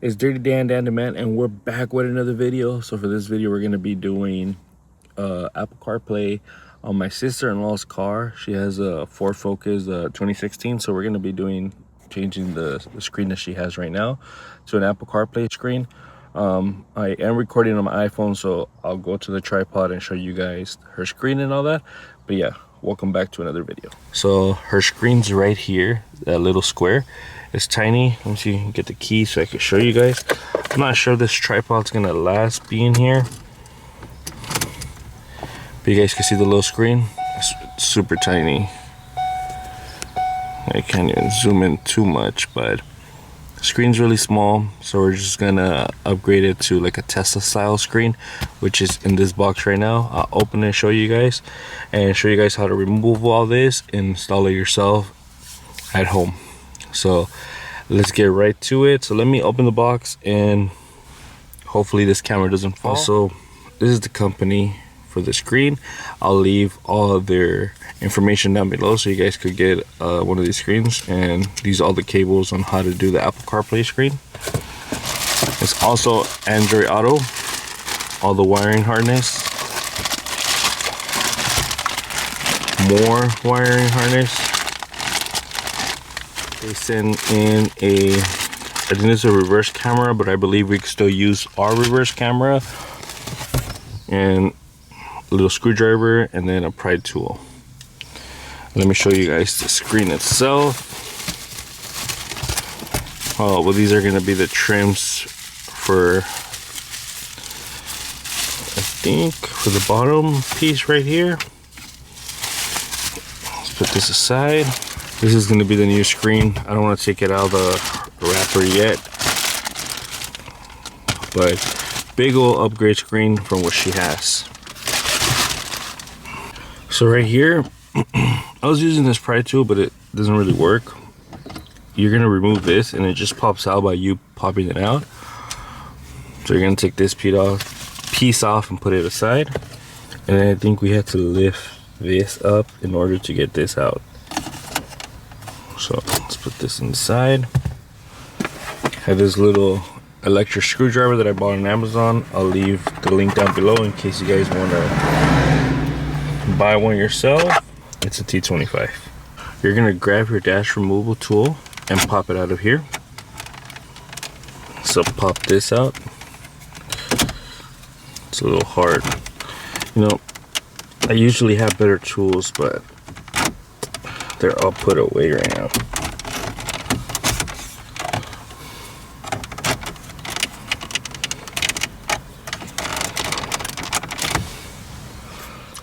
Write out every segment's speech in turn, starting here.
It's Dirty Dan the Man, and we're back with another video. So for this video, we're gonna be doing Apple CarPlay on my sister-in-law's car. She has a Ford Focus 2016, so we're gonna be changing the screen that she has right now to an Apple CarPlay screen. I am recording on my iPhone, so I'll go to the tripod and show you guys her screen and all that. But yeah, welcome back to another video. So her screen's right here, that little square. It's tiny. Let me see, get the key so I can show you guys. I'm not sure this tripod's gonna last being here, but you guys can see the little screen. It's super tiny. I can't even zoom in too much, but the screen's really small, so we're just gonna upgrade it to like a Tesla style screen, which is in this box right now. I'll open it and show you guys, and show you guys how to remove all this and install it yourself at home. So let's get right to it. So let me open the box, and hopefully this camera doesn't fall. So this is the company for the screen. I'll leave all of their information down below so you guys could get one of these screens, and these are all the cables on how to do the Apple CarPlay screen. It's also Android Auto, all the wiring harness, more wiring harness. They send in I think it's a reverse camera, but I believe we can still use our reverse camera, and a little screwdriver, and then a pry tool. Let me show you guys the screen itself. Oh, well, these are going to be the trims for, I think, for the bottom piece right here. Let's put this aside. This is going to be the new screen. I don't want to take it out of the wrapper yet, but big ol' upgrade screen from what she has. So right here, I was using this pry tool, but it doesn't really work. You're going to remove this, and it just pops out by you popping it out. So you're going to take this piece off and put it aside, and then I think we have to lift this up in order to get this out. So let's put this inside. I have this little electric screwdriver that I bought on Amazon. I'll leave the link down below in case you guys want to buy one yourself. It's a T25. You're gonna grab your dash removal tool and pop it out of here. So pop this out. It's a little hard. You know, I usually have better tools, but they're all put away right now.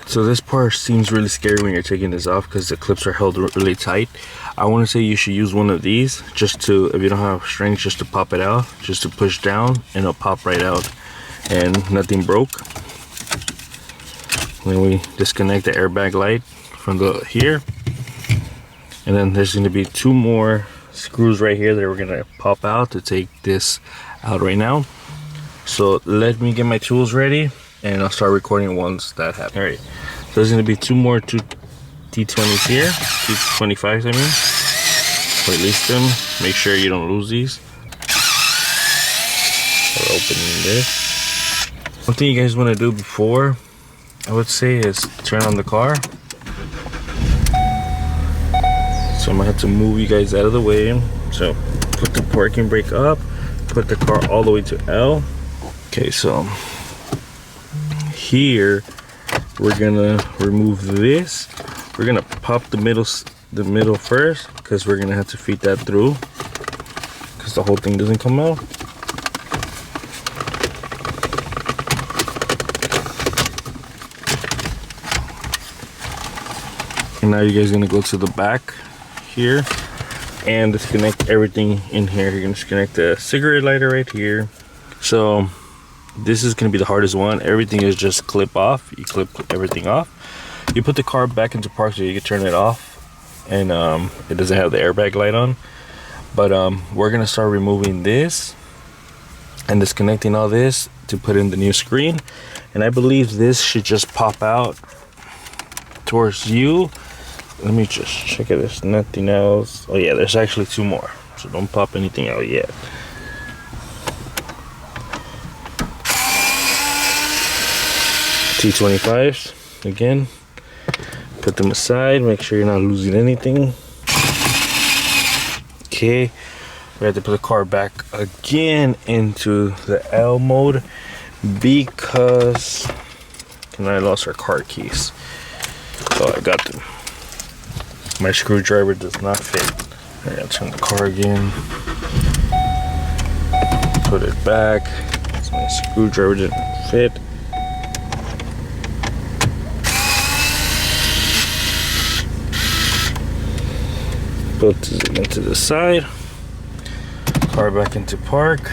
So this part seems really scary when you're taking this off because the clips are held really tight. I want to say you should use one of these just to, if you don't have strength, just to pop it out, just to push down, and it'll pop right out, and nothing broke. Then we disconnect the airbag light from here. And then there's going to be two more screws right here that we're going to pop out to take this out right now. So let me get my tools ready, and I'll start recording once that happens. All right, so there's going to be two T20s here, T25s I mean. Release them, make sure you don't lose these. We're opening this. One thing you guys want to do before, I would say, is turn on the car. So I'm gonna have to move you guys out of the way. So put the parking brake up, put the car all the way to L. Okay, so here we're gonna remove this. We're gonna pop the middle first, because we're gonna have to feed that through, because the whole thing doesn't come out. And now you guys are gonna go to the back here and disconnect everything in here. You're gonna disconnect the cigarette lighter right here. So this is gonna be the hardest one. Everything is just clip off. You clip everything off. You put the car back into park so you can turn it off, and it doesn't have the airbag light on. But we're gonna start removing this and disconnecting all this to put in the new screen. And I believe this should just pop out towards you. Let me just check it. There's nothing else. Oh yeah, there's actually two more, so don't pop anything out yet. T25s again. Put them aside, make sure you're not losing anything. Okay, we have to put the car back again into the L mode because I lost our car keys. So I got them. My screwdriver does not fit. I gotta turn the car again. Put it back. My screwdriver didn't fit. Put it into the side. Car back into park.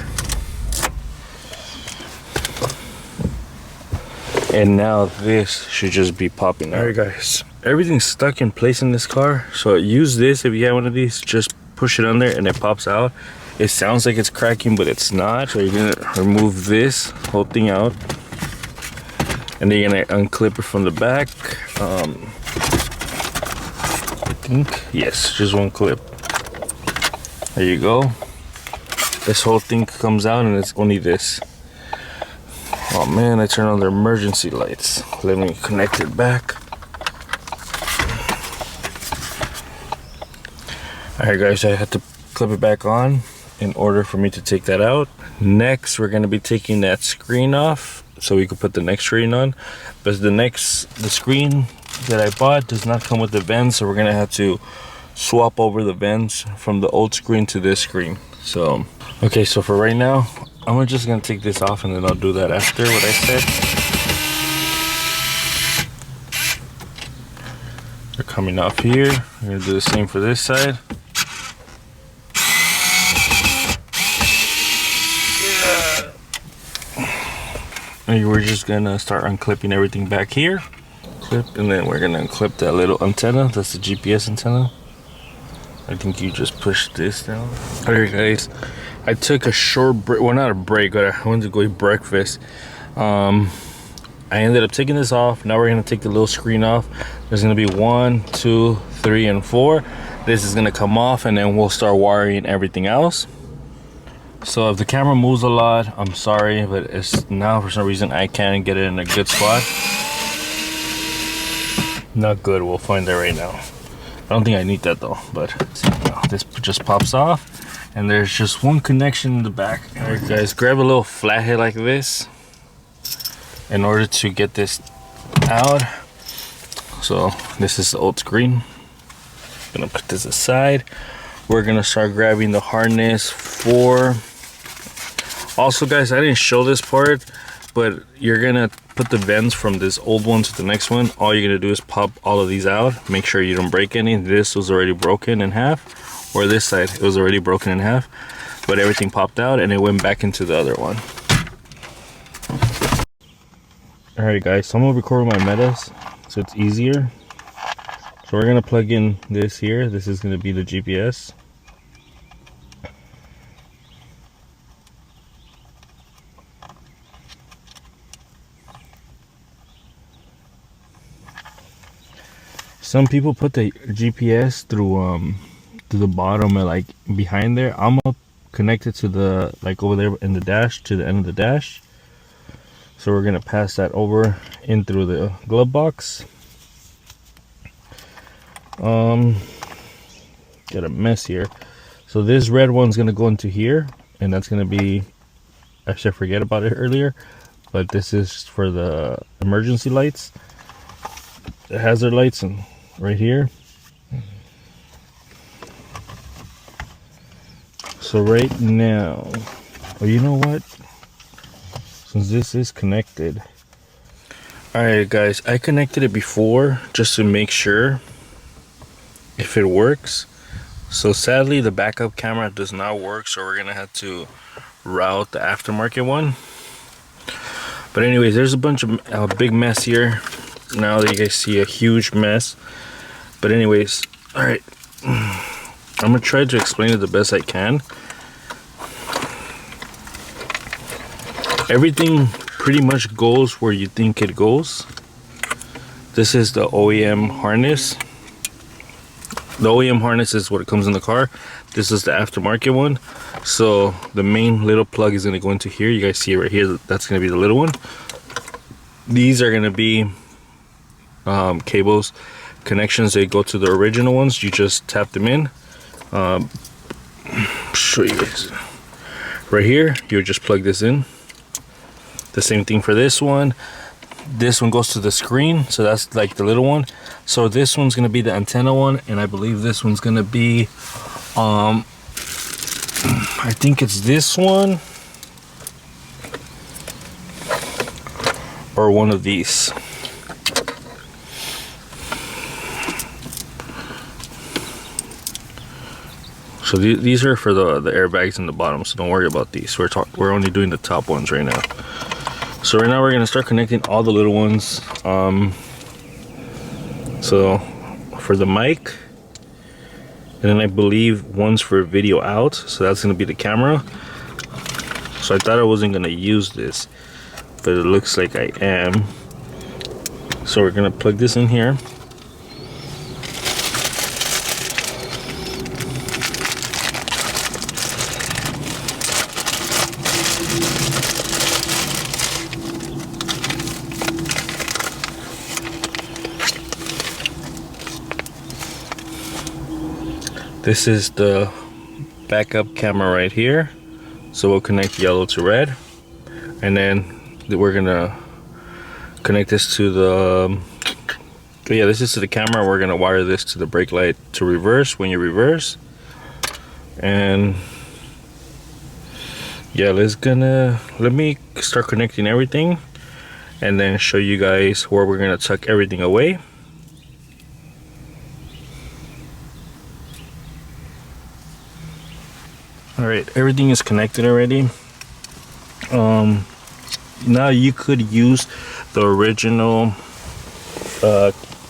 And now this should just be popping out. Alright guys, everything's stuck in place in this car. So use this if you have one of these. Just push it on there and it pops out. It sounds like it's cracking, but it's not. So you're gonna remove this whole thing out. And then you're gonna unclip it from the back. I think, yes, just one clip. There you go. This whole thing comes out and it's only this. Oh man, I turned on the emergency lights. Let me connect it back. Alright guys, I had to clip it back on in order for me to take that out. Next, we're gonna be taking that screen off so we can put the next screen on. But the screen that I bought does not come with the vents, so we're gonna have to swap over the vents from the old screen to this screen. So, okay, so for right now, I'm just gonna take this off and then I'll do that after what I said. They're coming off here. We're gonna do the same for this side. And we're just gonna start unclipping everything back here. Clip, and then we're gonna unclip that little antenna. That's the GPS antenna. I think you just push this down. Alright guys, I took a short break, well not a break, but I wanted to go eat breakfast. I ended up taking this off. Now we're gonna take the little screen off. There's gonna be 1, 2, 3, and 4. This is gonna come off and then we'll start wiring everything else. So if the camera moves a lot, I'm sorry, but it's now for some reason I can't get it in a good spot. Not good, we'll find that right now. I don't think I need that though, but this just pops off and there's just one connection in the back. Alright guys, grab a little flathead like this in order to get this out. So this is the old screen. I'm gonna put this aside. We're gonna start grabbing the harness for, also guys, I didn't show this part, but you're gonna put the vents from this old one to the next one. All you're gonna do is pop all of these out. Make sure you don't break any. This was already broken in half, or this side, it was already broken in half, but everything popped out and it went back into the other one. Alright guys, so I'm gonna record my metas so it's easier. So we're gonna plug in this here. This is gonna be the GPS. Some people put the GPS through the bottom and like behind there. I'm gonna connect it to the, like over there in the dash, to the end of the dash. So we're gonna pass that over in through the glove box. Got a mess here. So this red one's gonna go into here, and that's gonna be, actually I forget about it earlier, but this is for the emergency lights, the hazard lights, and right here. So right now, oh, you know what, since this is connected, alright guys, I connected it before just to make sure if it works. So sadly the backup camera does not work, so we're gonna have to route the aftermarket one. But anyways, there's a bunch of big mess here. Now that you guys see a huge mess. But anyways, all right, I'm gonna try to explain it the best I can. Everything pretty much goes where you think it goes. This is the OEM harness. The OEM harness is what comes in the car. This is the aftermarket one. So the main little plug is gonna go into here. You guys see it right here. That's gonna be the little one. these are gonna be cables connections. They go to the original ones. You just tap them in. Show you guys right here. You just plug this in. The same thing for this one. This one goes to the screen, so that's like the little one. So this one's gonna be the antenna one, and I believe this one's gonna be I think it's this one or one of these. So these are for the airbags in the bottom, so don't worry about these. We're only doing the top ones right now. So right now we're gonna start connecting all the little ones. So for the mic, and then I believe one's for video out, so that's gonna be the camera. So I thought I wasn't gonna use this, but it looks like I am. So we're gonna plug this in here. This is the backup camera right here. So we'll connect yellow to red. And then we're gonna connect this to the, yeah, this is to the camera. We're gonna wire this to the brake light to reverse when you reverse. And yeah, let me start connecting everything and then show you guys where we're gonna tuck everything away. All right, everything is connected already. Now you could use the original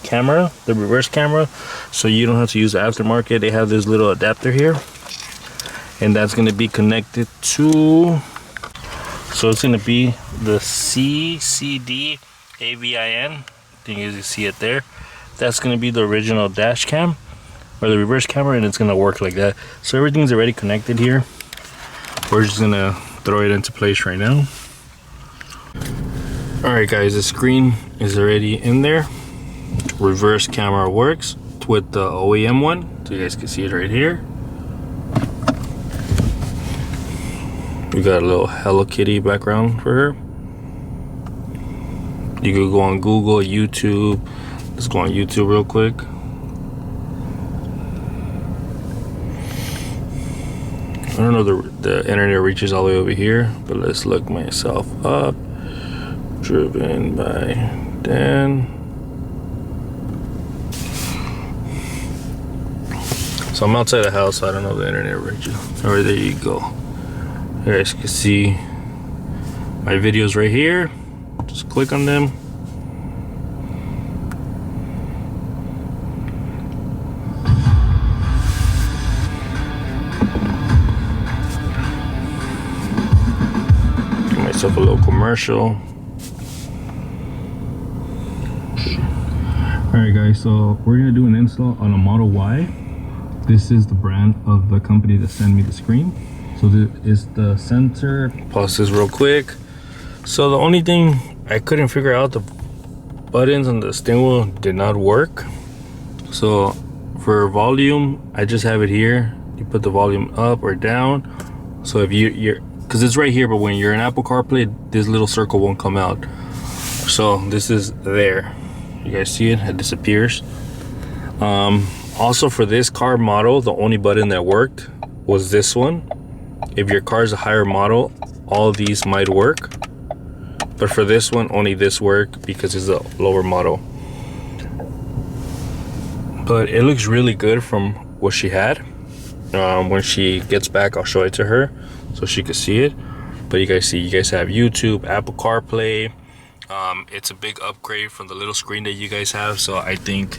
camera, the reverse camera, so you don't have to use the aftermarket. They have this little adapter here, and that's going to be connected to, so it's going to be the CCD AVIN. I think you see it there. That's going to be the original dash cam or the reverse camera, and it's going to work like that. So everything's already connected here. We're just going to throw it into place right now. Alright guys, the screen is already in there. Reverse camera works with the OEM one, so you guys can see it right here. We got a little Hello Kitty background for her. You could go on Google, YouTube. Let's go on YouTube real quick. I don't know the internet reaches all the way over here, but let's look myself up. Driven by Dan. So I'm outside the house, so I don't know the internet reaches. Alright, there you go. You guys can see my videos right here. Just click on them. Give myself a little commercial. Alright guys, so we're gonna do an install on a Model Y. This is the brand of the company that sent me the screen. So this is the sensor. Pause this real quick. So the only thing I couldn't figure out, the buttons on the steering wheel did not work. So for volume, I just have it here. You put the volume up or down. So if you're, because it's right here, but when you're in Apple CarPlay, this little circle won't come out. So this is there. You guys see it? It disappears. Also for this car model, the only button that worked was this one. If your car is a higher model, all of these might work. But for this one, only this worked because it's a lower model. But it looks really good from what she had. When she gets back, I'll show it to her so she can see it. But you guys see, you guys have YouTube, Apple CarPlay. It's a big upgrade from the little screen that you guys have. So I think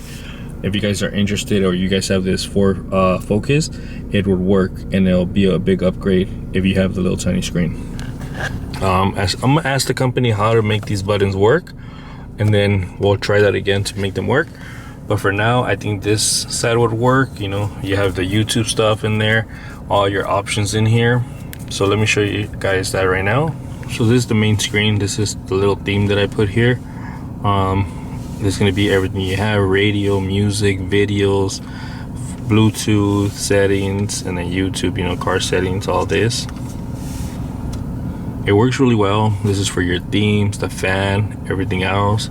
if you guys are interested, or you guys have this Ford Focus, it would work, and it'll be a big upgrade if you have the little tiny screen. I'm gonna ask the company how to make these buttons work, and then we'll try that again to make them work. But for now, I think this side would work. You know, you have the YouTube stuff in there, all your options in here. So let me show you guys that right now. So this is the main screen. This is the little theme that I put here. This is going to be everything you have: radio, music, videos, Bluetooth settings, and then YouTube, you know, car settings, all this. It works really well. This is for your themes, the fan, everything else.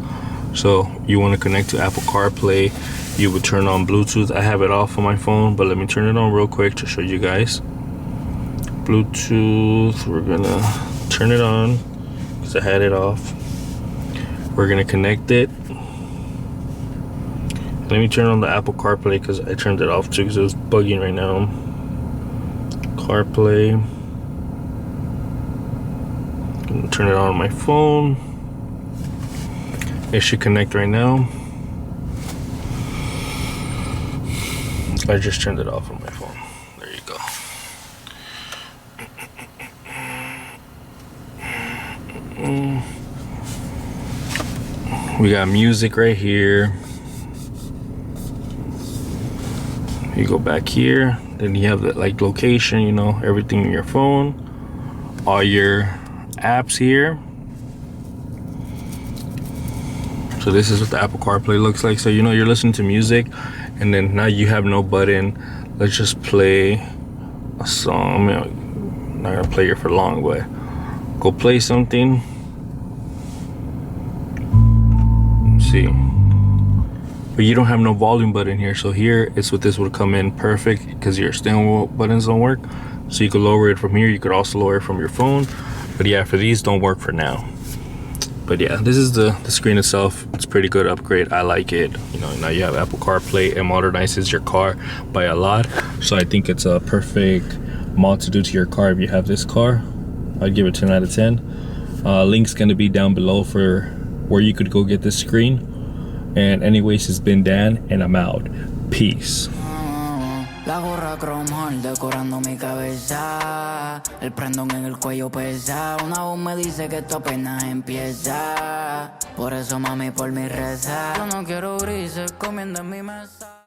So you want to connect to Apple CarPlay, you would turn on Bluetooth. I have it off on my phone, but let me turn it on real quick to show you guys. Bluetooth, we're gonna turn it on because I had it off. We're gonna connect it. Let me turn on the Apple CarPlay because I turned it off too because it was bugging right now. CarPlay. I'm gonna turn it on my phone. It should connect right now. I just turned it off on my phone. There you go. We got music right here. You go back here, then you have the like location, you know, everything in your phone, all your apps here. So this is what the Apple CarPlay looks like. So you know you're listening to music, and then now you have no button. Let's just play a song. I'm not gonna play it for long, but go play something. Let's see. But you don't have no volume button here, so here is what this would come in perfect because your steering wheel buttons don't work. So you could lower it from here. You could also lower it from your phone. But yeah, for these don't work for now. But yeah, this is the screen itself. It's pretty good upgrade. I like it. You know, now you have Apple CarPlay. It modernizes your car by a lot. So I think it's a perfect mod to do to your car if you have this car. I'd give it 10 out of 10. Link's gonna be down below for where you could go get this screen. And anyways, it's been Dan, and I'm out. Peace. La gorra cromal decorando mi cabeza. El prendón en el cuello pesa. Una voz me dice que esto apenas empieza. Por eso mami por mi reza. Yo no quiero grises comiendo en mi mesa.